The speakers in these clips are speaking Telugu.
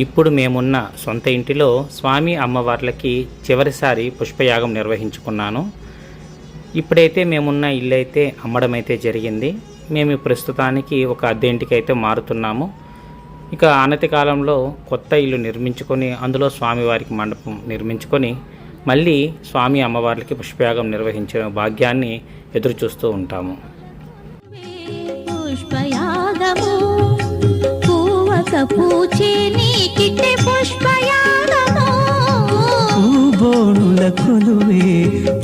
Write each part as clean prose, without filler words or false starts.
ఇప్పుడు మేమున్న సొంత ఇంటిలో స్వామి అమ్మవార్లకి చివరిసారి పుష్పయాగం నిర్వహించుకున్నాను. ఇప్పుడైతే మేమున్న ఇల్లు అయితే అమ్మడం అయితే జరిగింది. మేము ప్రస్తుతానికి ఒక అద్దె ఇంటికి అయితే మారుతున్నాము. ఇక అనతి కాలంలో కొత్త ఇల్లు నిర్మించుకొని అందులో స్వామివారికి మండపం నిర్మించుకొని మళ్ళీ స్వామి అమ్మవార్లకి పుష్పయాగం నిర్వహించే భాగ్యాన్ని ఎదురు చూస్తూ ఉంటాము. పుష్పయాగము పూవక పూచే నీకిటే పుష్పయాగము పూబోణుల కొలువే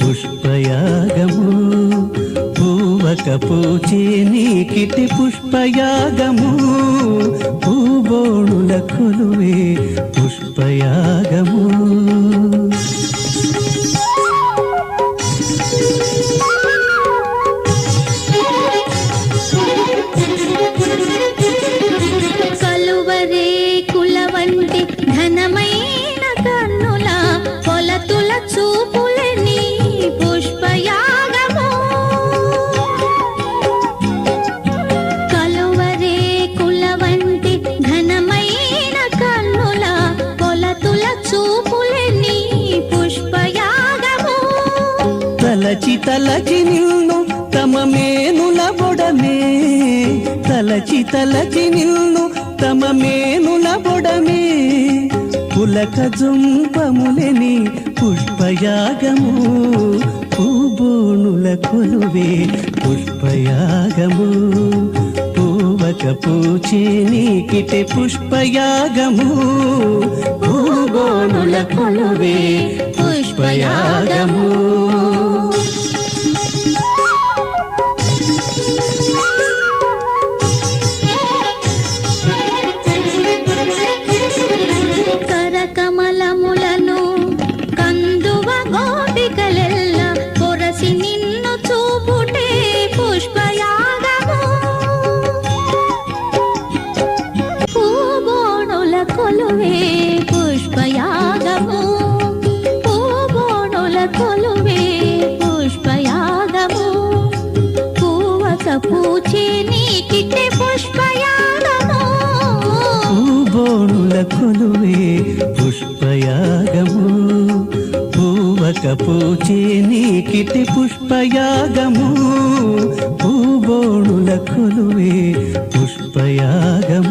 పుష్పయాగము పూవక పూచే నీకిటే పుష్పయాగము పూబోణుల కొలువే పుష్పయాగము. కలువరే కుల వంటి ఘనమైన కన్నుల కొలతుల చూపులని పుష్పయాగము కలువరే కుల వంటి ఘనమైన కన్నుల కొలతుల చూపులని పుష్పయాగము. తలచి తలచి నిన్ను తమ మేనుల బొడమే తలచి తలచి నిన్ను తమ మేనుల బొడమే పులక జుంపములని పుష్పయాగము పూబోణుల కొలువే పుష్పయాగము పూవక పూచే నీకిటే పుష్పయాగము పూబోణుల కొలువే పుష్పయాగము. కరకమలములను కందువ గోపికలెల్ల పొరసి నిన్ను చూపుటే పుష్పయాగము పూబోణుల కొలువే పుష్పయాగము పూబోణుల కొలువే పుష్పయాగము పూవక పూచే నీకిటే పుష్పయాగము పూబోణుల కొలువే పుష్పయాగము పూవక పూచే నీకిటే పుష్పయాగము పూబోణుల కొలువే పుష్పయాగము.